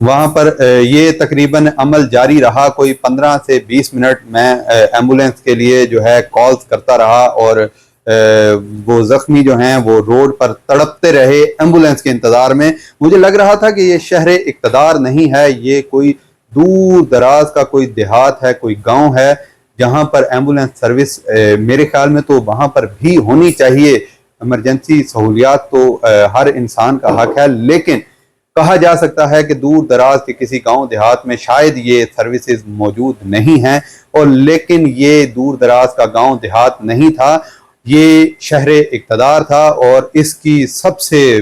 وہاں پر یہ تقریباً عمل جاری رہا، کوئی 15 سے 20 منٹ میں ایمبولینس کے لیے جو ہے کالز کرتا رہا، اور وہ زخمی جو ہیں وہ روڈ پر تڑپتے رہے ایمبولینس کے انتظار میں۔ مجھے لگ رہا تھا کہ یہ شہر اقتدار نہیں ہے، یہ کوئی دور دراز کا کوئی دیہات ہے، کوئی گاؤں ہے جہاں پر ایمبولینس سروس میرے خیال میں تو وہاں پر بھی ہونی چاہیے۔ ایمرجنسی سہولیات تو ہر انسان کا حق ہے، لیکن کہا جا سکتا ہے کہ دور دراز کے کسی گاؤں دیہات میں شاید یہ سروسز موجود نہیں ہیں، اور لیکن یہ دور دراز کا گاؤں دیہات نہیں تھا، یہ شہر اقتدار تھا، اور اس کی سب سے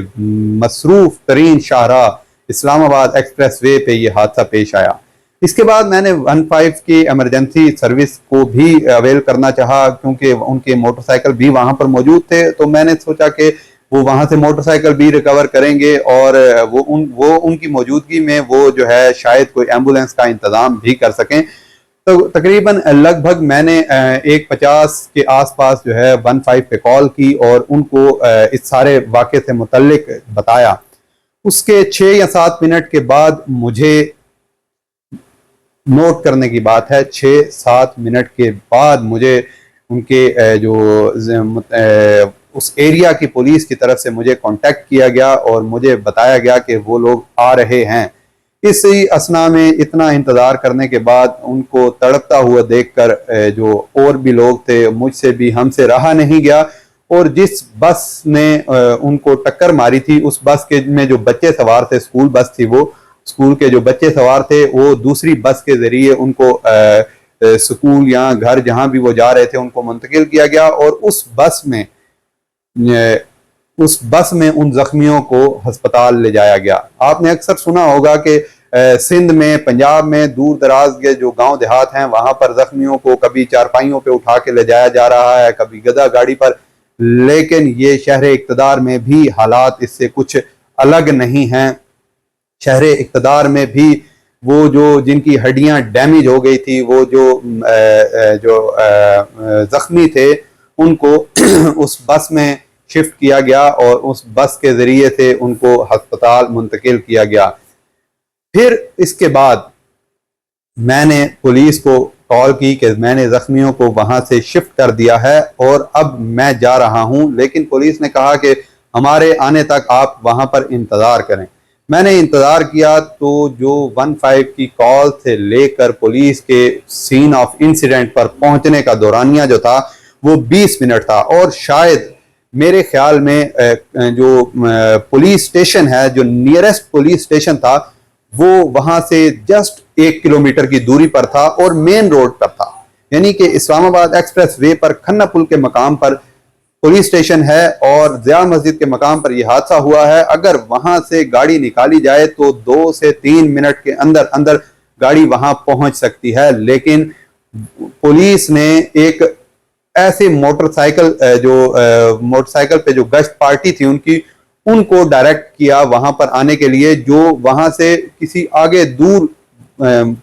مصروف ترین شاہراہ اسلام آباد ایکسپریس وے پہ یہ حادثہ پیش آیا۔ اس کے بعد میں نے 15 کی ایمرجنسی سروس کو بھی اویل کرنا چاہا، کیونکہ ان کے موٹر سائیکل بھی وہاں پر موجود تھے، تو میں نے سوچا کہ وہ وہاں سے موٹر سائیکل بھی ریکور کریں گے، اور وہ ان کی موجودگی میں وہ جو ہے شاید کوئی ایمبولینس کا انتظام بھی کر سکیں۔ تو تقریباً لگ بھگ میں نے 1:50 کے آس پاس جو ہے 15 پہ کال کی اور ان کو اس سارے واقعے سے متعلق بتایا۔ اس کے 6 یا 7 منٹ کے بعد مجھے نوٹ کرنے کی بات ہے، 6-7 منٹ کے بعد مجھے ان کے جو اس ایریا کی پولیس کی طرف سے مجھے کانٹیکٹ کیا گیا اور مجھے بتایا گیا کہ وہ لوگ آ رہے ہیں۔ اسی اثنا میں اتنا انتظار کرنے کے بعد ان کو تڑپتا ہوا دیکھ کر جو اور بھی لوگ تھے، مجھ سے بھی ہم سے رہا نہیں گیا، اور جس بس نے ان کو ٹکر ماری تھی اس بس کے میں جو بچے سوار تھے، اسکول بس تھی، وہ اسکول کے جو بچے سوار تھے وہ دوسری بس کے ذریعے ان کو اسکول یا گھر جہاں بھی وہ جا رہے تھے ان کو منتقل کیا گیا، اور اس بس میں ان زخمیوں کو ہسپتال لے جایا گیا۔ آپ نے اکثر سنا ہوگا کہ سندھ میں، پنجاب میں دور دراز کے جو گاؤں دیہات ہیں وہاں پر زخمیوں کو کبھی چارپائیوں پہ اٹھا کے لے جایا جا رہا ہے، کبھی گدا گاڑی پر، لیکن یہ شہر اقتدار میں بھی حالات اس سے کچھ الگ نہیں ہیں۔ شہر اقتدار میں بھی وہ جن کی ہڈیاں ڈیمیج ہو گئی تھی، وہ جو زخمی تھے، ان کو اس بس میں شفٹ کیا گیا اور اس بس کے ذریعے سے ان کو ہسپتال منتقل کیا گیا۔ پھر اس کے بعد میں نے پولیس کو کال کی کہ میں نے زخمیوں کو وہاں سے شفٹ کر دیا ہے اور اب میں جا رہا ہوں، لیکن پولیس نے کہا کہ ہمارے آنے تک آپ وہاں پر انتظار کریں۔ میں نے انتظار کیا تو جو 15 کی کال سے لے کر پولیس کے سین آف انسیڈنٹ پر پہنچنے کا دورانیہ جو تھا وہ 20 منٹ تھا، اور شاید میرے خیال میں جو پولیس اسٹیشن ہے، جو نیئرسٹ پولیس اسٹیشن تھا، وہ وہاں سے جسٹ 1 کلومیٹر کی دوری پر تھا اور مین روڈ پر تھا، یعنی کہ اسلام آباد ایکسپریس وے پر کھنہ پل کے مقام پر پولیس اسٹیشن ہے، اور ضیاء مسجد کے مقام پر یہ حادثہ ہوا ہے۔ اگر وہاں سے گاڑی نکالی جائے تو 2 سے 3 منٹ کے اندر گاڑی وہاں پہنچ سکتی ہے، لیکن پولیس نے ایک ایسے موٹر سائیکل پہ جو گشت پارٹی تھی ان کو ڈائریکٹ کیا وہاں پر آنے کے لیے، جو وہاں سے کسی آگے دور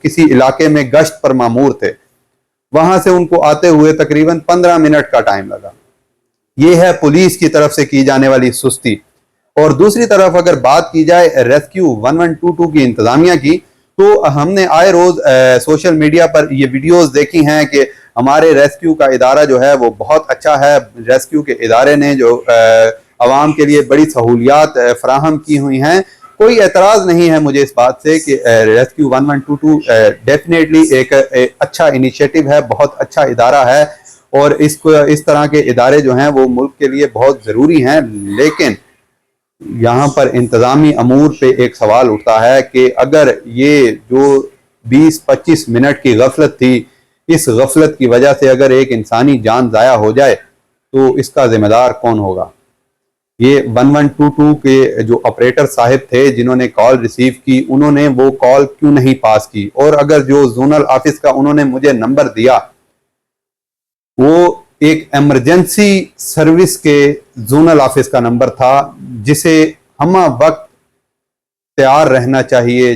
کسی علاقے میں گشت پر مامور تھے۔ وہاں سے ان کو آتے ہوئے تقریباً 15 منٹ کا ٹائم لگا۔ یہ ہے پولیس کی طرف سے کی جانے والی سستی۔ اور دوسری طرف اگر بات کی جائے ریسکیو 1122 کی انتظامیہ کی، تو ہم نے آئے روز سوشل میڈیا پر یہ ویڈیوز دیکھی ہیں کہ ہمارے ریسکیو کا ادارہ جو ہے وہ بہت اچھا ہے، ریسکیو کے ادارے نے جو عوام کے لیے بڑی سہولیات فراہم کی ہوئی ہیں۔ کوئی اعتراض نہیں ہے مجھے اس بات سے کہ ریسکیو 1122 ڈیفینیٹلی ایک اچھا انیشیٹو ہے، بہت اچھا ادارہ ہے، اور اس طرح کے ادارے جو ہیں وہ ملک کے لیے بہت ضروری ہیں، لیکن یہاں پر انتظامی امور پہ ایک سوال اٹھتا ہے کہ اگر یہ جو 20-25 منٹ کی غفلت تھی، اس غفلت کی وجہ سے اگر ایک انسانی جان ضائع ہو جائے تو اس کا ذمہ دار کون ہوگا؟ یہ 1122 کے جو آپریٹر صاحب تھے جنہوں نے کال ریسیو کی، انہوں نے وہ کال کیوں نہیں پاس کی؟ اور اگر جو زونل آفس کا انہوں نے مجھے نمبر دیا، وہ ایک ایمرجنسی سروس کے زونل آفس کا نمبر تھا، جسے ہمہ وقت تیار رہنا چاہیے،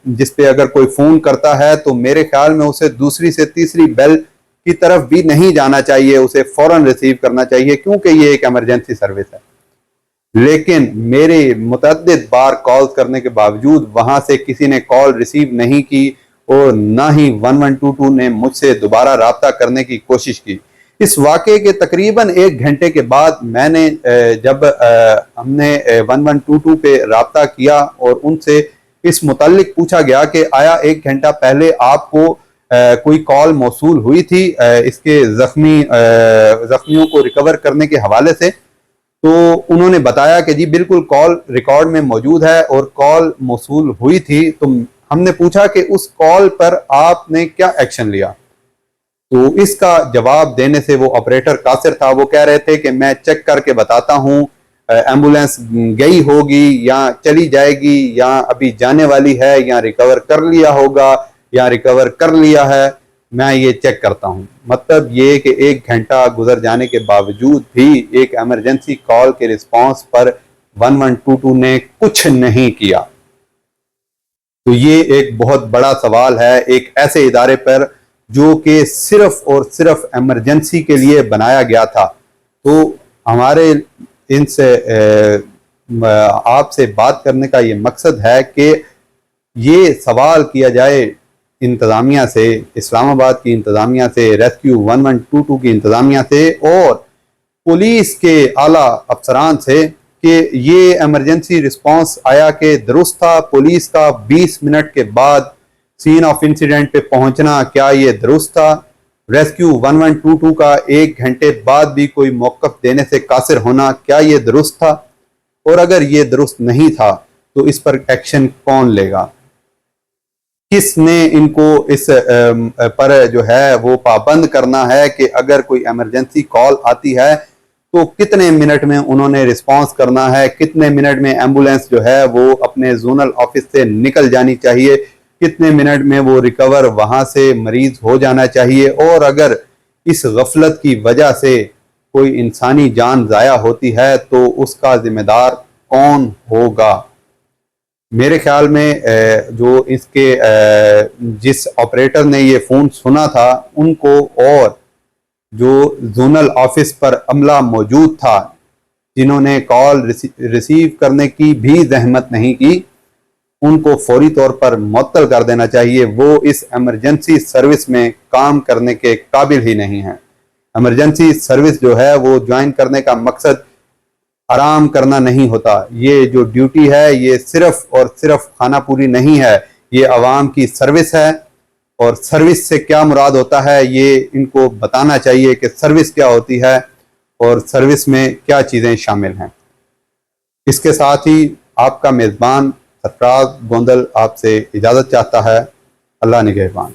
جس پہ اگر کوئی فون کرتا ہے تو میرے خیال میں اسے دوسری سے تیسری بیل کی طرف بھی نہیں جانا چاہیے، اسے فوراً ریسیو کرنا چاہیے، کیونکہ یہ ایک ایمرجنسی سروس ہے۔ لیکن میرے متعدد بار کال کرنے کے باوجود وہاں سے کسی نے کال ریسیو نہیں کی اور نہ ہی 1122 نے مجھ سے دوبارہ رابطہ کرنے کی کوشش کی۔ اس واقعے کے تقریباً 1 گھنٹے کے بعد میں نے جب ہم نے 1122 پہ رابطہ کیا اور ان سے اس متعلق پوچھا گیا کہ آیا 1 گھنٹہ پہلے آپ کو کوئی کال موصول ہوئی تھی اس کے زخمیوں کو ریکور کرنے کے حوالے سے، تو انہوں نے بتایا کہ جی بالکل کال ریکارڈ میں موجود ہے اور کال موصول ہوئی تھی۔ تو ہم نے پوچھا کہ اس کال پر آپ نے کیا ایکشن لیا؟ تو اس کا جواب دینے سے وہ آپریٹر قاصر تھا، وہ کہہ رہے تھے کہ میں چیک کر کے بتاتا ہوں، ایمبولینس گئی ہوگی یا چلی جائے گی یا ابھی جانے والی ہے یا ریکور کر لیا ہوگا یا ریکور کر لیا ہے، میں یہ چیک کرتا ہوں۔ مطلب یہ کہ 1 گھنٹہ گزر جانے کے باوجود بھی ایک ایمرجنسی کال کے رسپانس پر 1122 نے کچھ نہیں کیا۔ تو یہ ایک بہت بڑا سوال ہے ایک ایسے ادارے پر جو کہ صرف اور صرف ایمرجنسی کے لیے بنایا گیا تھا۔ تو ہمارے ان سے آپ سے بات کرنے کا یہ مقصد ہے کہ یہ سوال کیا جائے انتظامیہ سے، اسلام آباد کی انتظامیہ سے، ریسکیو 1122 کی انتظامیہ سے اور پولیس کے اعلیٰ افسران سے کہ یہ ایمرجنسی رسپانس آیا کہ درست تھا؟ پولیس کا 20 منٹ کے بعد سین آف انسیڈنٹ پہ پہنچنا کیا یہ درست تھا؟ ریسکیو 1122 کا 1 گھنٹے بعد بھی کوئی موقف دینے سے قاصر ہونا کیا یہ درست تھا؟ اور اگر یہ درست نہیں تھا تو اس پر ایکشن کون لے گا؟ کس نے ان کو اس پر جو ہے وہ پابند کرنا ہے کہ اگر کوئی ایمرجنسی کال آتی ہے تو کتنے منٹ میں انہوں نے رسپانس کرنا ہے، کتنے منٹ میں ایمبولینس جو ہے وہ اپنے زونل آفس سے نکل جانی چاہیے، کتنے منٹ میں وہ ریکور وہاں سے مریض ہو جانا چاہیے، اور اگر اس غفلت کی وجہ سے کوئی انسانی جان ضائع ہوتی ہے تو اس کا ذمہ دار کون ہوگا؟ میرے خیال میں جو اس کے جس آپریٹر نے یہ فون سنا تھا ان کو اور جو زونل آفس پر عملہ موجود تھا جنہوں نے کال ریسیو کرنے کی بھی زحمت نہیں کی، ان کو فوری طور پر معطل کر دینا چاہیے۔ وہ اس ایمرجنسی سروس میں کام کرنے کے قابل ہی نہیں ہیں۔ ایمرجنسی سروس جو ہے وہ جوائن کرنے کا مقصد آرام کرنا نہیں ہوتا، یہ جو ڈیوٹی ہے یہ صرف اور صرف خانہ پوری نہیں ہے، یہ عوام کی سروس ہے، اور سروس سے کیا مراد ہوتا ہے یہ ان کو بتانا چاہیے کہ سروس کیا ہوتی ہے اور سروس میں کیا چیزیں شامل ہیں۔ اس کے ساتھ ہی آپ کا میزبان سرفراز گوندل آپ سے اجازت چاہتا ہے۔ اللہ نگہبان۔